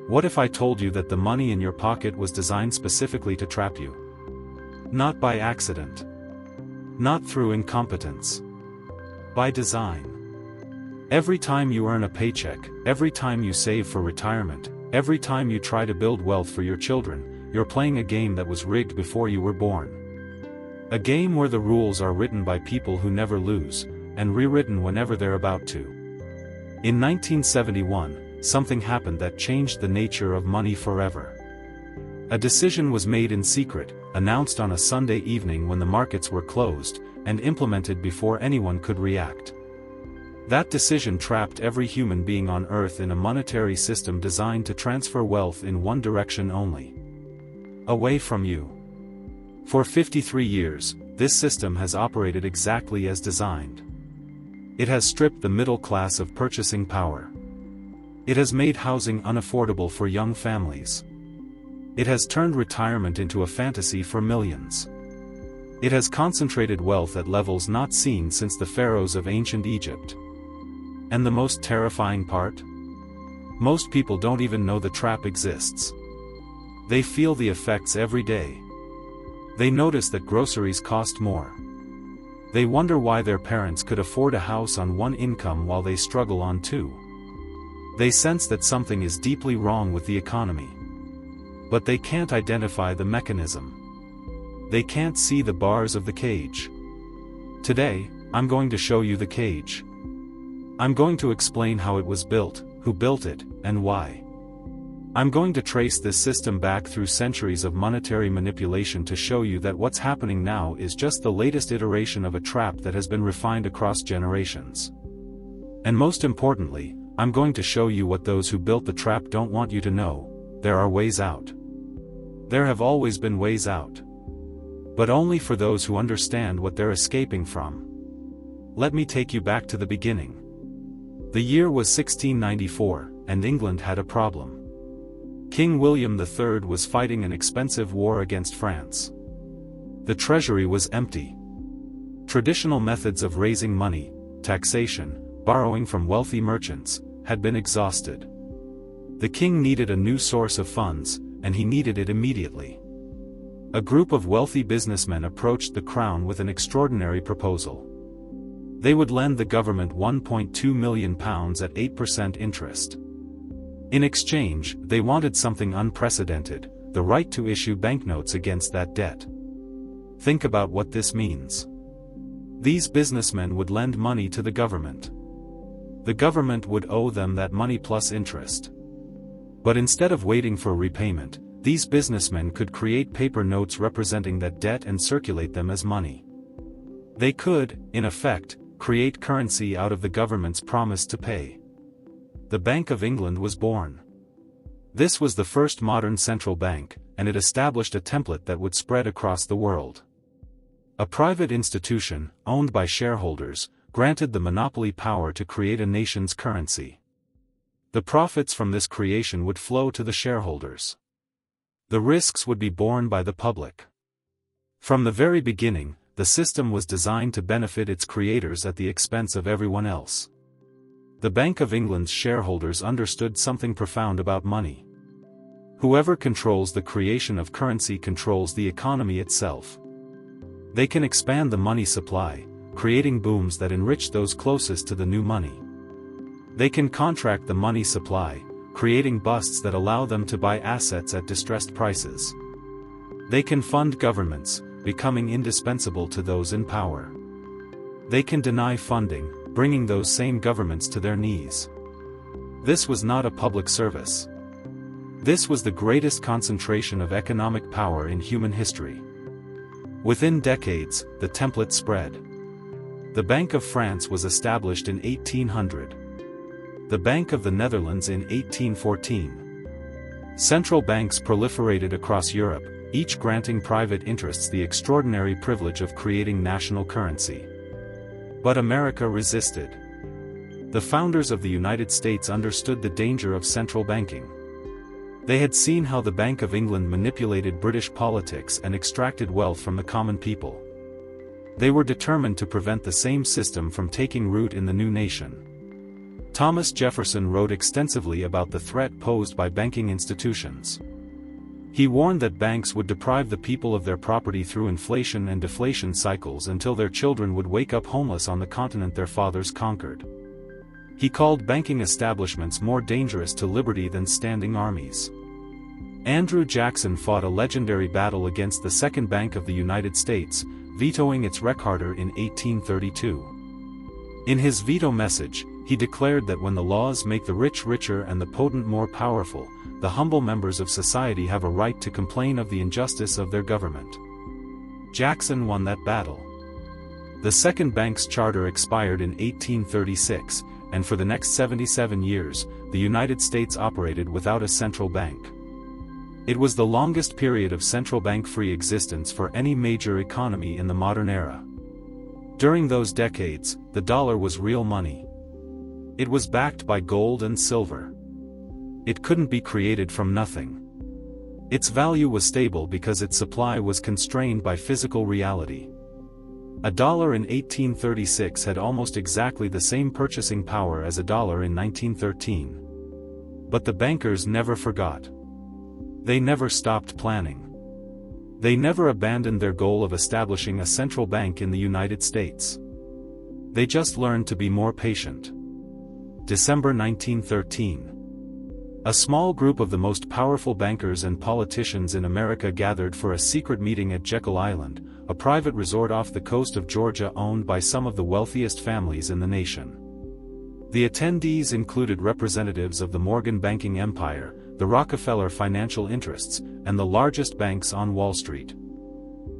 What if I told you that the money in your pocket was designed specifically to trap you? Not by accident. Not through incompetence. By design. Every time you earn a paycheck, every time you save for retirement, every time you try to build wealth for your children, you're playing a game that was rigged before you were born. A game where the rules are written by people who never lose, and rewritten whenever they're about to. In 1971, something happened that changed the nature of money forever. A decision was made in secret, announced on a Sunday evening when the markets were closed, and implemented before anyone could react. That decision trapped every human being on Earth in a monetary system designed to transfer wealth in one direction only. Away from you. For 53 years, this system has operated exactly as designed. It has stripped the middle class of purchasing power. It has made housing unaffordable for young families. It has turned retirement into a fantasy for millions. It has concentrated wealth at levels not seen since the pharaohs of ancient Egypt. And the most terrifying part? Most people don't even know the trap exists. They feel the effects every day. They notice that groceries cost more. They wonder why their parents could afford a house on one income while they struggle on two. They sense that something is deeply wrong with the economy. But they can't identify the mechanism. They can't see the bars of the cage. Today, I'm going to show you the cage. I'm going to explain how it was built, who built it, and why. I'm going to trace this system back through centuries of monetary manipulation to show you that what's happening now is just the latest iteration of a trap that has been refined across generations. And most importantly, I'm going to show you what those who built the trap don't want you to know: there are ways out. There have always been ways out. But only for those who understand what they're escaping from. Let me take you back to the beginning. The year was 1694, and England had a problem. King William III was fighting an expensive war against France. The treasury was empty. Traditional methods of raising money, taxation, borrowing from wealthy merchants, had been exhausted. The king needed a new source of funds, and he needed it immediately. A group of wealthy businessmen approached the crown with an extraordinary proposal. They would lend the government £1.2 million at 8% interest. In exchange, they wanted something unprecedented: the right to issue banknotes against that debt. Think about what this means. These businessmen would lend money to the government. The government would owe them that money plus interest. But instead of waiting for repayment, these businessmen could create paper notes representing that debt and circulate them as money. They could, in effect, create currency out of the government's promise to pay. The Bank of England was born. This was the first modern central bank, and it established a template that would spread across the world. A private institution, owned by shareholders, granted the monopoly power to create a nation's currency. The profits from this creation would flow to the shareholders. The risks would be borne by the public. From the very beginning, the system was designed to benefit its creators at the expense of everyone else. The Bank of England's shareholders understood something profound about money. Whoever controls the creation of currency controls the economy itself. They can expand the money supply, creating booms that enrich those closest to the new money. They can contract the money supply, creating busts that allow them to buy assets at distressed prices. They can fund governments, becoming indispensable to those in power. They can deny funding, bringing those same governments to their knees. This was not a public service. This was the greatest concentration of economic power in human history. Within decades, the template spread. The Bank of France was established in 1800. The Bank of the Netherlands in 1814. Central banks proliferated across Europe, each granting private interests the extraordinary privilege of creating national currency. But America resisted. The founders of the United States understood the danger of central banking. They had seen how the Bank of England manipulated British politics and extracted wealth from the common people. They were determined to prevent the same system from taking root in the new nation. Thomas Jefferson wrote extensively about the threat posed by banking institutions. He warned that banks would deprive the people of their property through inflation and deflation cycles until their children would wake up homeless on the continent their fathers conquered. He called banking establishments more dangerous to liberty than standing armies. Andrew Jackson fought a legendary battle against the Second Bank of the United States, vetoing its recharter in 1832. In his veto message, he declared that when the laws make the rich richer and the potent more powerful, the humble members of society have a right to complain of the injustice of their government. Jackson won that battle. The Second Bank's charter expired in 1836, and for the next 77 years, the United States operated without a central bank. It was the longest period of central bank-free existence for any major economy in the modern era. During those decades, the dollar was real money. It was backed by gold and silver. It couldn't be created from nothing. Its value was stable because its supply was constrained by physical reality. A dollar in 1836 had almost exactly the same purchasing power as a dollar in 1913. But the bankers never forgot. They never stopped planning. They never abandoned their goal of establishing a central bank in the United States. They just learned to be more patient. December 1913. A small group of the most powerful bankers and politicians in America gathered for a secret meeting at Jekyll Island, a private resort off the coast of Georgia owned by some of the wealthiest families in the nation. The attendees included representatives of the Morgan banking empire, the Rockefeller financial interests, and the largest banks on Wall Street.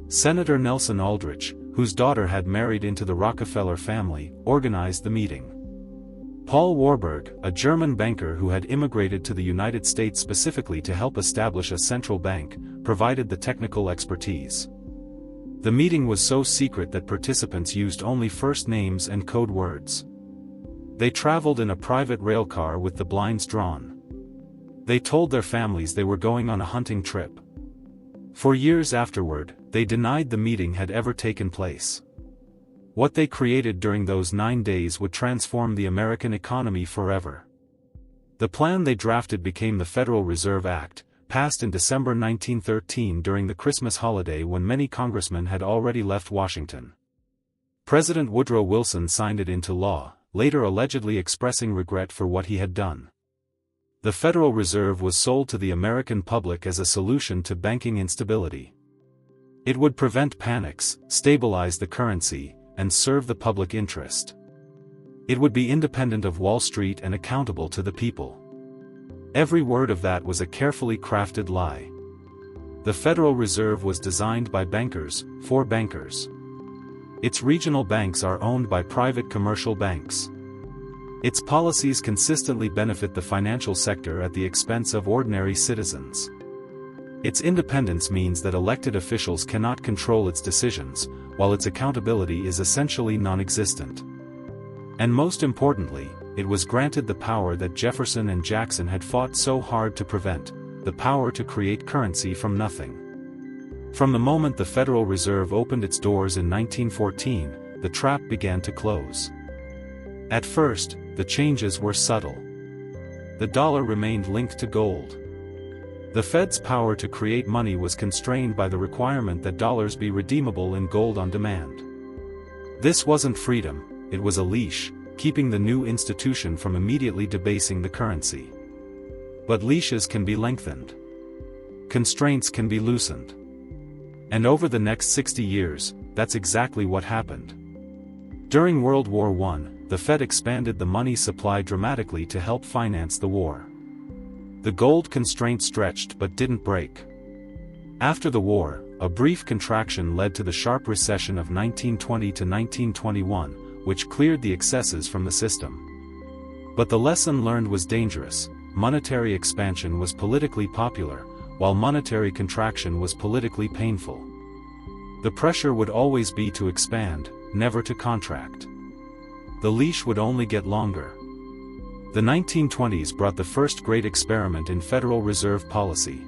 Senator Nelson Aldrich, whose daughter had married into the Rockefeller family, organized the meeting. Paul Warburg, a German banker who had immigrated to the United States specifically to help establish a central bank, provided the technical expertise. The meeting was so secret that participants used only first names and code words. They traveled in a private railcar with the blinds drawn. They told their families they were going on a hunting trip. For years afterward, they denied the meeting had ever taken place. What they created during those 9 days would transform the American economy forever. The plan they drafted became the Federal Reserve Act, passed in December 1913 during the Christmas holiday when many congressmen had already left Washington. President Woodrow Wilson signed it into law, later allegedly expressing regret for what he had done. The Federal Reserve was sold to the American public as a solution to banking instability. It would prevent panics, stabilize the currency, and serve the public interest. It would be independent of Wall Street and accountable to the people. Every word of that was a carefully crafted lie. The Federal Reserve was designed by bankers, for bankers. Its regional banks are owned by private commercial banks. Its policies consistently benefit the financial sector at the expense of ordinary citizens. Its independence means that elected officials cannot control its decisions, while its accountability is essentially non-existent. And most importantly, it was granted the power that Jefferson and Jackson had fought so hard to prevent, the power to create currency from nothing. From the moment the Federal Reserve opened its doors in 1914, the trap began to close. At first, the changes were subtle. The dollar remained linked to gold. The Fed's power to create money was constrained by the requirement that dollars be redeemable in gold on demand. This wasn't freedom, it was a leash, keeping the new institution from immediately debasing the currency. But leashes can be lengthened. Constraints can be loosened. And over the next 60 years, that's exactly what happened. During World War I, the Fed expanded the money supply dramatically to help finance the war. The gold constraint stretched but didn't break. After the war, a brief contraction led to the sharp recession of 1920 to 1921, which cleared the excesses from the system. But the lesson learned was dangerous. Monetary expansion was politically popular, while monetary contraction was politically painful. The pressure would always be to expand, never to contract. The leash would only get longer. The 1920s brought the first great experiment in Federal Reserve policy.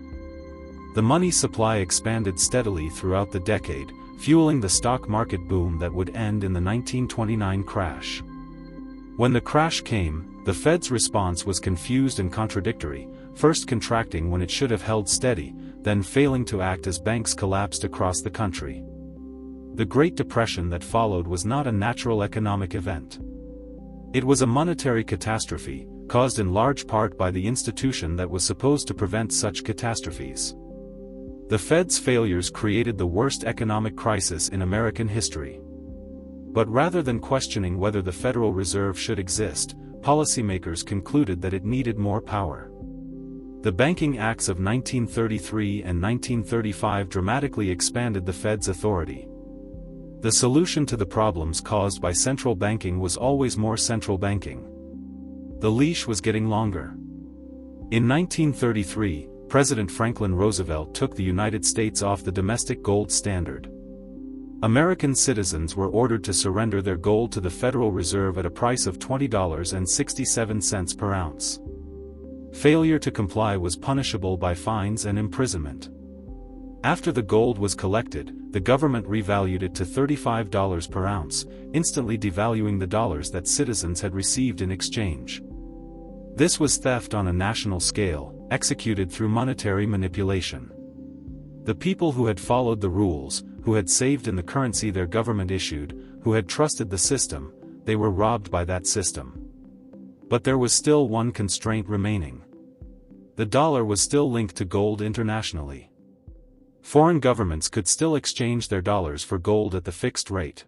The money supply expanded steadily throughout the decade, fueling the stock market boom that would end in the 1929 crash. When the crash came, The Fed's response was confused and contradictory, first contracting when it should have held steady, then failing to act as banks collapsed across the country. The Great Depression that followed was not a natural economic event. It was a monetary catastrophe, caused in large part by the institution that was supposed to prevent such catastrophes. The Fed's failures created the worst economic crisis in American history. But rather than questioning whether the Federal Reserve should exist, policymakers concluded that it needed more power. The Banking Acts of 1933 and 1935 dramatically expanded the Fed's authority. The solution to the problems caused by central banking was always more central banking. The leash was getting longer. In 1933, President Franklin Roosevelt took the United States off the domestic gold standard. American citizens were ordered to surrender their gold to the Federal Reserve at a price of $20.67 per ounce. Failure to comply was punishable by fines and imprisonment. After the gold was collected, the government revalued it to $35 per ounce, instantly devaluing the dollars that citizens had received in exchange. This was theft on a national scale, executed through monetary manipulation. The people who had followed the rules, who had saved in the currency their government issued, who had trusted the system, they were robbed by that system. But there was still one constraint remaining. The dollar was still linked to gold internationally. Foreign governments could still exchange their dollars for gold at the fixed rate.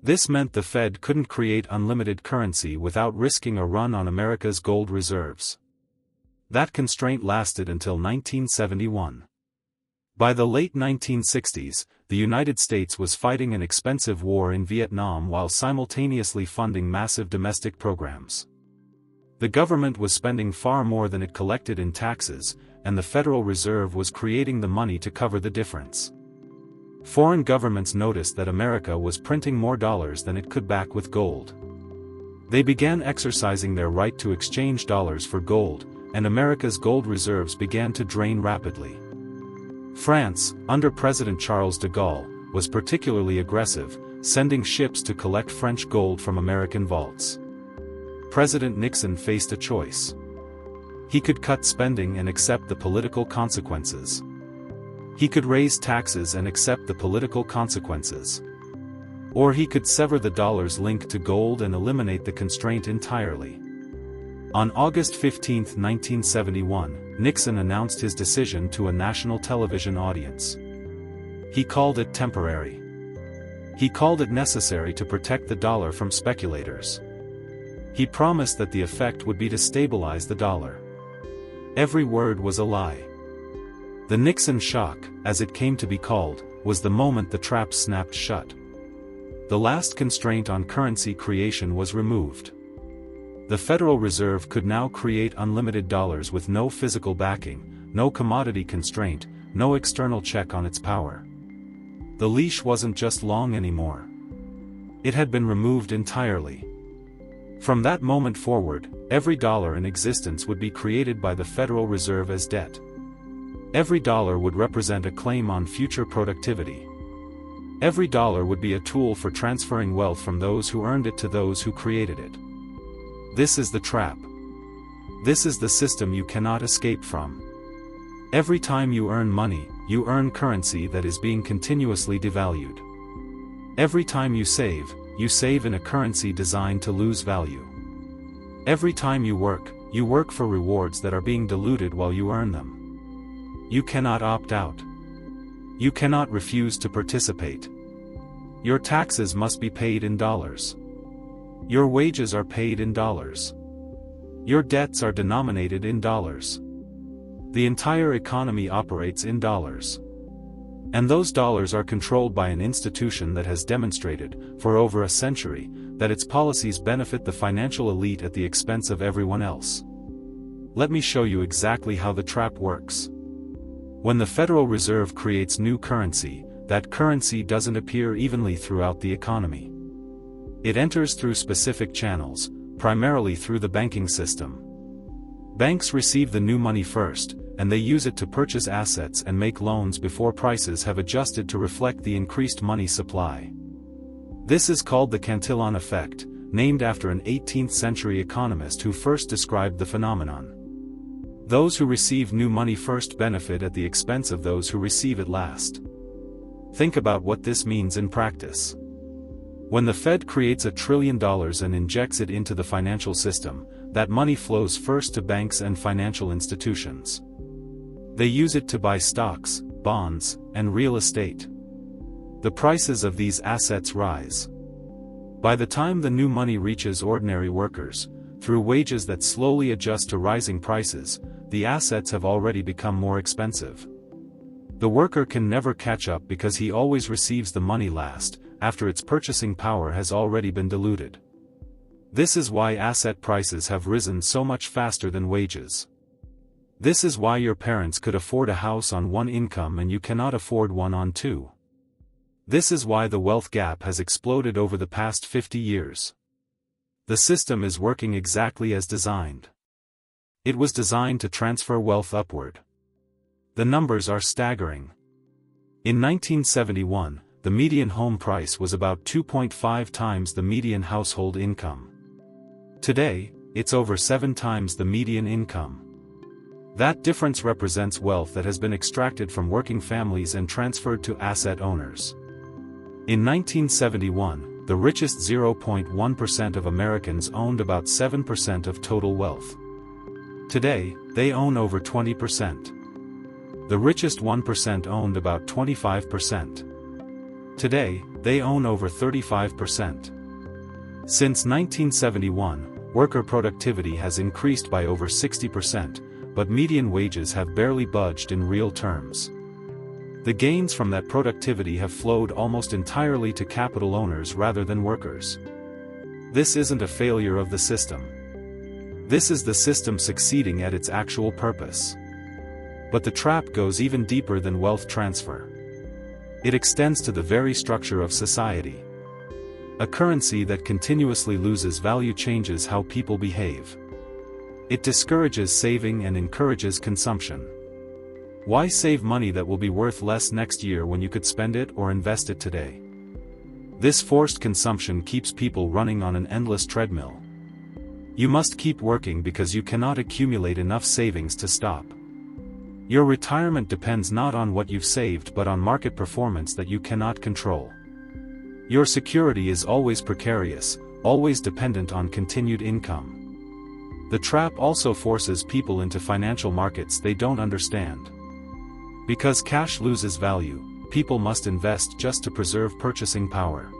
This meant the Fed couldn't create unlimited currency without risking a run on America's gold reserves. That constraint lasted until 1971. By the late 1960s, the United States was fighting an expensive war in Vietnam while simultaneously funding massive domestic programs. The government was spending far more than it collected in taxes, and the Federal Reserve was creating the money to cover the difference. Foreign governments noticed that America was printing more dollars than it could back with gold. They began exercising their right to exchange dollars for gold, and America's gold reserves began to drain rapidly. France, under President Charles de Gaulle, was particularly aggressive, sending ships to collect French gold from American vaults. President Nixon faced a choice. He could cut spending and accept the political consequences. He could raise taxes and accept the political consequences. Or he could sever the dollar's link to gold and eliminate the constraint entirely. On August 15, 1971, Nixon announced his decision to a national television audience. He called it temporary. He called it necessary to protect the dollar from speculators. He promised that the effect would be to stabilize the dollar. Every word was a lie. The Nixon shock, as it came to be called, was the moment the trap snapped shut. The last constraint on currency creation was removed. The Federal Reserve could now create unlimited dollars with no physical backing, no commodity constraint, no external check on its power. The leash wasn't just long anymore. It had been removed entirely. From that moment forward, every dollar in existence would be created by the Federal Reserve as debt. Every dollar would represent a claim on future productivity. Every dollar would be a tool for transferring wealth from those who earned it to those who created it. This is the trap. This is the system you cannot escape from. Every time you earn money, you earn currency that is being continuously devalued. Every time you save in a currency designed to lose value. Every time you work for rewards that are being diluted while you earn them. You cannot opt out. You cannot refuse to participate. Your taxes must be paid in dollars. Your wages are paid in dollars. Your debts are denominated in dollars. The entire economy operates in dollars. And those dollars are controlled by an institution that has demonstrated, for over a century, that its policies benefit the financial elite at the expense of everyone else. Let me show you exactly how the trap works. When the Federal Reserve creates new currency, that currency doesn't appear evenly throughout the economy. It enters through specific channels, primarily through the banking system. Banks receive the new money first, and they use it to purchase assets and make loans before prices have adjusted to reflect the increased money supply. This is called the Cantillon effect, named after an 18th-century economist who first described the phenomenon. Those who receive new money first benefit at the expense of those who receive it last. Think about what this means in practice. When the Fed creates $1 trillion and injects it into the financial system, that money flows first to banks and financial institutions. They use it to buy stocks, bonds, and real estate. The prices of these assets rise. By the time the new money reaches ordinary workers, through wages that slowly adjust to rising prices, the assets have already become more expensive. The worker can never catch up because he always receives the money last, after its purchasing power has already been diluted. This is why asset prices have risen so much faster than wages. This is why your parents could afford a house on one income and you cannot afford one on two. This is why the wealth gap has exploded over the past 50 years. The system is working exactly as designed. It was designed to transfer wealth upward. The numbers are staggering. In 1971, the median home price was about 2.5 times the median household income. Today, it's over 7 times the median income. That difference represents wealth that has been extracted from working families and transferred to asset owners. In 1971, the richest 0.1% of Americans owned about 7% of total wealth. Today, they own over 20%. The richest 1% owned about 25%. Today, they own over 35%. Since 1971, worker productivity has increased by over 60%, but median wages have barely budged in real terms. The gains from that productivity have flowed almost entirely to capital owners rather than workers. This isn't a failure of the system. This is the system succeeding at its actual purpose. But the trap goes even deeper than wealth transfer. It extends to the very structure of society. A currency that continuously loses value changes how people behave. It discourages saving and encourages consumption. Why save money that will be worth less next year when you could spend it or invest it today? This forced consumption keeps people running on an endless treadmill. You must keep working because you cannot accumulate enough savings to stop. Your retirement depends not on what you've saved but on market performance that you cannot control. Your security is always precarious, always dependent on continued income. The trap also forces people into financial markets they don't understand. Because cash loses value, people must invest just to preserve purchasing power.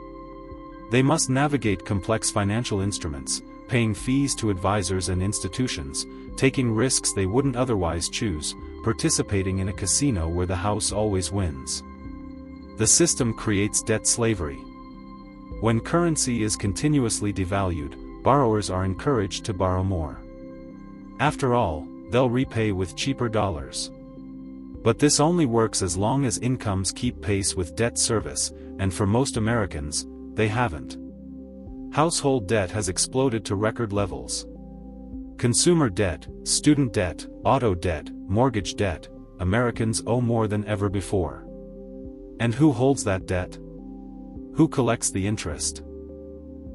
They must navigate complex financial instruments, paying fees to advisors and institutions, taking risks they wouldn't otherwise choose, participating in a casino where the house always wins. The system creates debt slavery. When currency is continuously devalued, borrowers are encouraged to borrow more. After all, they'll repay with cheaper dollars. But this only works as long as incomes keep pace with debt service, and for most Americans, they haven't. Household debt has exploded to record levels. Consumer debt, student debt, auto debt, mortgage debt, Americans owe more than ever before. And who holds that debt? Who collects the interest?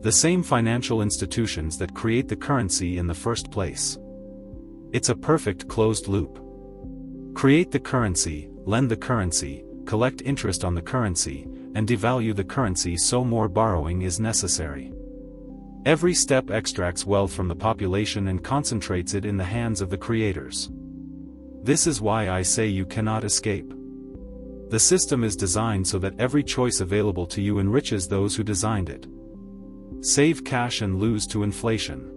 The same financial institutions that create the currency in the first place. It's a perfect closed loop. Create the currency, lend the currency, collect interest on the currency, and devalue the currency so more borrowing is necessary. Every step extracts wealth from the population and concentrates it in the hands of the creators. This is why I say you cannot escape. The system is designed so that every choice available to you enriches those who designed it. Save cash and lose to inflation.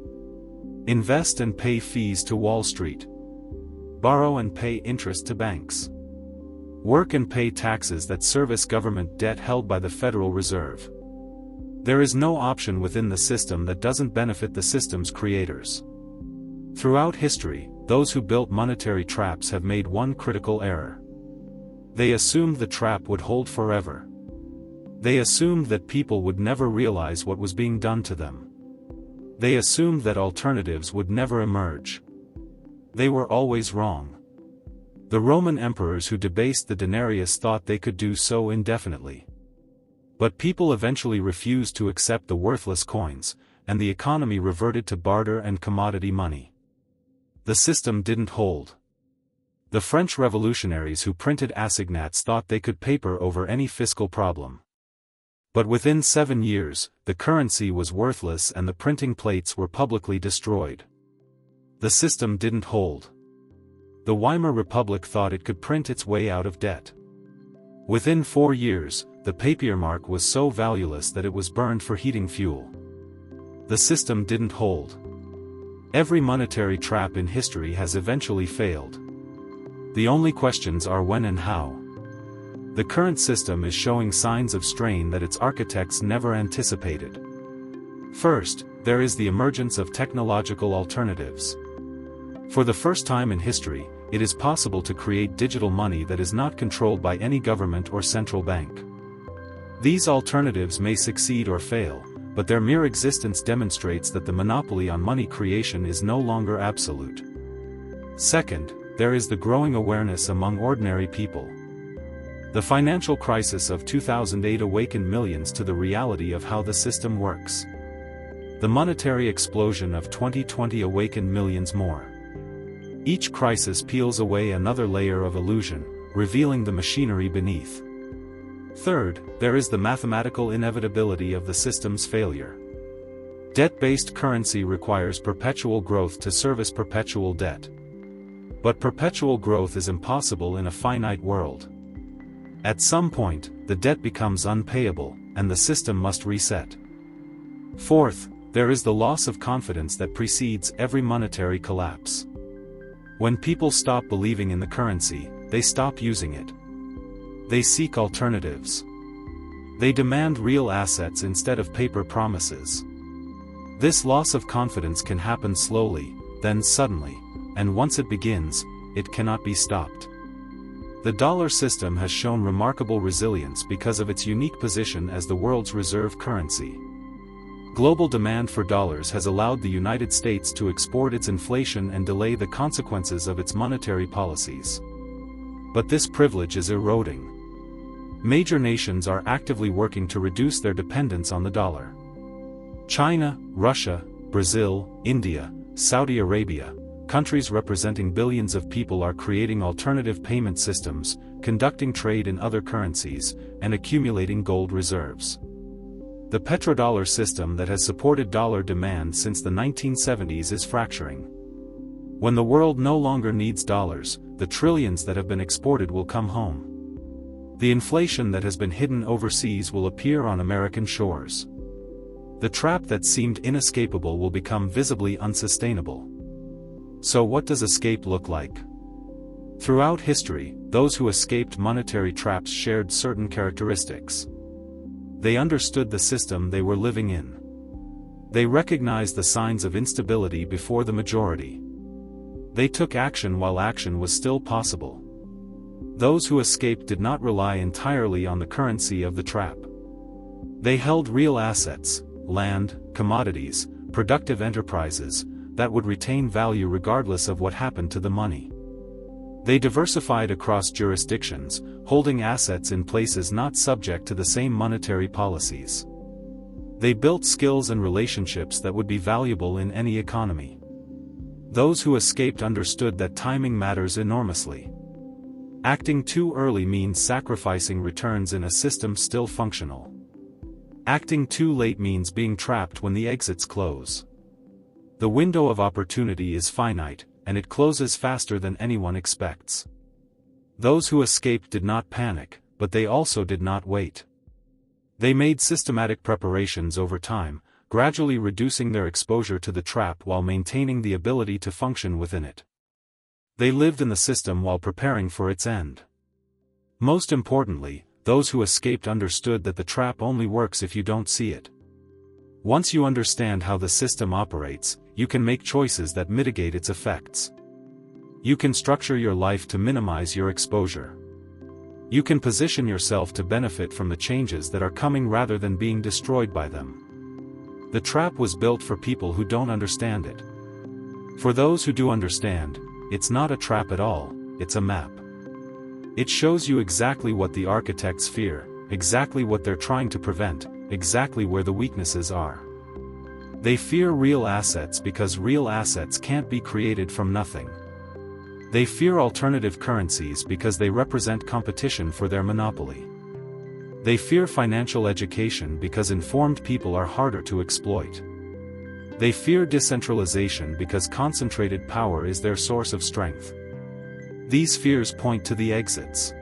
Invest and pay fees to Wall Street. Borrow and pay interest to banks. Work and pay taxes that service government debt held by the Federal Reserve. There is no option within the system that doesn't benefit the system's creators. Throughout history, those who built monetary traps have made one critical error. They assumed the trap would hold forever. They assumed that people would never realize what was being done to them. They assumed that alternatives would never emerge. They were always wrong. The Roman emperors who debased the denarius thought they could do so indefinitely. But people eventually refused to accept the worthless coins, and the economy reverted to barter and commodity money. The system didn't hold. The French revolutionaries who printed assignats thought they could paper over any fiscal problem. But within 7 years, the currency was worthless and the printing plates were publicly destroyed. The system didn't hold. The Weimar Republic thought it could print its way out of debt. Within 4 years, the papiermark was so valueless that it was burned for heating fuel. The system didn't hold. Every monetary trap in history has eventually failed. The only questions are when and how. The current system is showing signs of strain that its architects never anticipated. First, there is the emergence of technological alternatives. For the first time in history, it is possible to create digital money that is not controlled by any government or central bank. These alternatives may succeed or fail, but their mere existence demonstrates that the monopoly on money creation is no longer absolute. Second, there is the growing awareness among ordinary people. The financial crisis of 2008 awakened millions to the reality of how the system works. The monetary explosion of 2020 awakened millions more. Each crisis peels away another layer of illusion, revealing the machinery beneath. Third, there is the mathematical inevitability of the system's failure. Debt-based currency requires perpetual growth to service perpetual debt. But perpetual growth is impossible in a finite world. At some point, the debt becomes unpayable, and the system must reset. Fourth, there is the loss of confidence that precedes every monetary collapse. When people stop believing in the currency, they stop using it. They seek alternatives. They demand real assets instead of paper promises. This loss of confidence can happen slowly, then suddenly, and once it begins, it cannot be stopped. The dollar system has shown remarkable resilience because of its unique position as the world's reserve currency. Global demand for dollars has allowed the United States to export its inflation and delay the consequences of its monetary policies. But this privilege is eroding. Major nations are actively working to reduce their dependence on the dollar. China, Russia, Brazil, India, Saudi Arabia, countries representing billions of people are creating alternative payment systems, conducting trade in other currencies, and accumulating gold reserves. The petrodollar system that has supported dollar demand since the 1970s is fracturing. When the world no longer needs dollars, the trillions that have been exported will come home. The inflation that has been hidden overseas will appear on American shores. The trap that seemed inescapable will become visibly unsustainable. So what does escape look like? Throughout history, those who escaped monetary traps shared certain characteristics. They understood the system they were living in. They recognized the signs of instability before the majority. They took action while action was still possible. Those who escaped did not rely entirely on the currency of the trap. They held real assets, land, commodities, productive enterprises, that would retain value regardless of what happened to the money. They diversified across jurisdictions, holding assets in places not subject to the same monetary policies. They built skills and relationships that would be valuable in any economy. Those who escaped understood that timing matters enormously. Acting too early means sacrificing returns in a system still functional. Acting too late means being trapped when the exits close. The window of opportunity is finite, and it closes faster than anyone expects. Those who escaped did not panic, but they also did not wait. They made systematic preparations over time, gradually reducing their exposure to the trap while maintaining the ability to function within it. They lived in the system while preparing for its end. Most importantly, those who escaped understood that the trap only works if you don't see it. Once you understand how the system operates, you can make choices that mitigate its effects. You can structure your life to minimize your exposure. You can position yourself to benefit from the changes that are coming rather than being destroyed by them. The trap was built for people who don't understand it. For those who do understand, it's not a trap at all, it's a map. It shows you exactly what the architects fear, exactly what they're trying to prevent, exactly where the weaknesses are. They fear real assets because real assets can't be created from nothing. They fear alternative currencies because they represent competition for their monopoly. They fear financial education because informed people are harder to exploit. They fear decentralization because concentrated power is their source of strength. These fears point to the exits.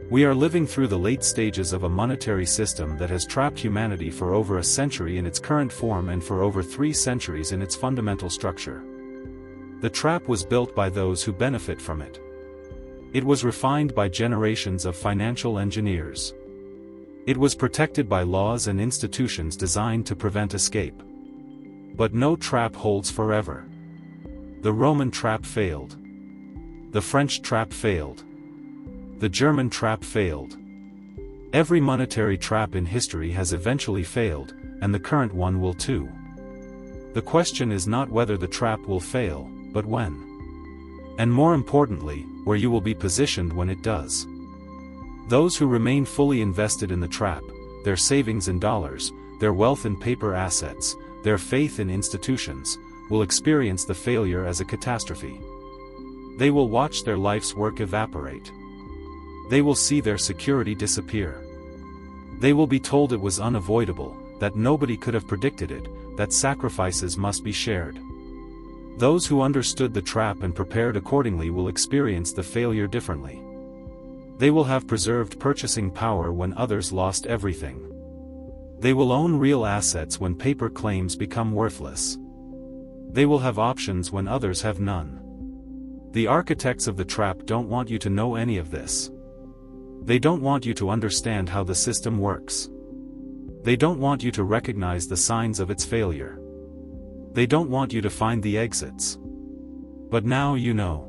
We are living through the late stages of a monetary system that has trapped humanity for over a century in its current form and for over 3 centuries in its fundamental structure. The trap was built by those who benefit from it. It was refined by generations of financial engineers. It was protected by laws and institutions designed to prevent escape. But no trap holds forever. The Roman trap failed. The French trap failed. The German trap failed. Every monetary trap in history has eventually failed, and the current one will too. The question is not whether the trap will fail, but when. And more importantly, where you will be positioned when it does. Those who remain fully invested in the trap, their savings in dollars, their wealth in paper assets, their faith in institutions, will experience the failure as a catastrophe. They will watch their life's work evaporate. They will see their security disappear. They will be told it was unavoidable, that nobody could have predicted it, that sacrifices must be shared. Those who understood the trap and prepared accordingly will experience the failure differently. They will have preserved purchasing power when others lost everything. They will own real assets when paper claims become worthless. They will have options when others have none. The architects of the trap don't want you to know any of this. They don't want you to understand how the system works. They don't want you to recognize the signs of its failure. They don't want you to find the exits. But now you know.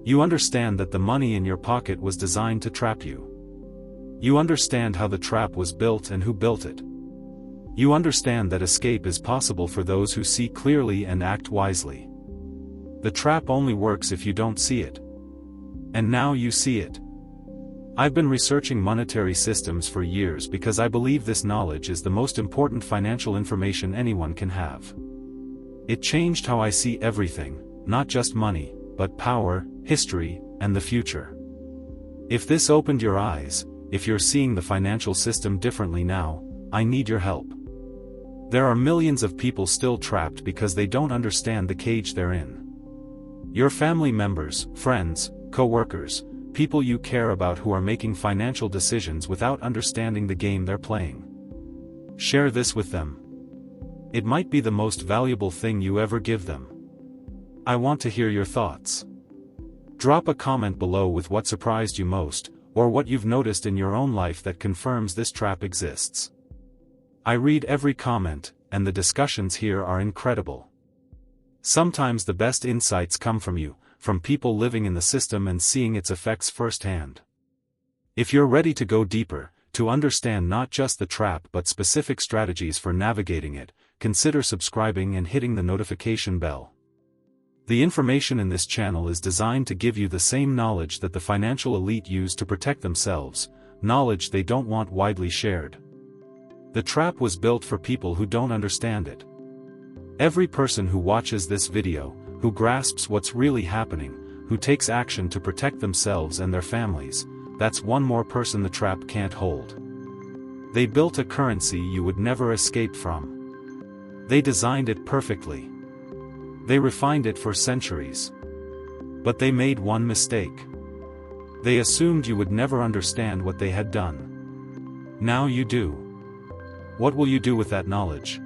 You understand that the money in your pocket was designed to trap you. You understand how the trap was built and who built it. You understand that escape is possible for those who see clearly and act wisely. The trap only works if you don't see it. And now you see it. I've been researching monetary systems for years because I believe this knowledge is the most important financial information anyone can have. It changed how I see everything, not just money, but power, history, and the future. If this opened your eyes, if you're seeing the financial system differently now, I need your help. There are millions of people still trapped because they don't understand the cage they're in. Your family members, friends, co-workers, people you care about who are making financial decisions without understanding the game they're playing. Share this with them. It might be the most valuable thing you ever give them. I want to hear your thoughts. Drop a comment below with what surprised you most, or what you've noticed in your own life that confirms this trap exists. I read every comment, and the discussions here are incredible. Sometimes the best insights come from you, from people living in the system and seeing its effects firsthand. If you're ready to go deeper, to understand not just the trap but specific strategies for navigating it, consider subscribing and hitting the notification bell. The information in this channel is designed to give you the same knowledge that the financial elite use to protect themselves, knowledge they don't want widely shared. The trap was built for people who don't understand it. Every person who watches this video, who grasps what's really happening, who takes action to protect themselves and their families, that's one more person the trap can't hold. They built a currency you would never escape from. They designed it perfectly. They refined it for centuries. But they made one mistake. They assumed you would never understand what they had done. Now you do. What will you do with that knowledge?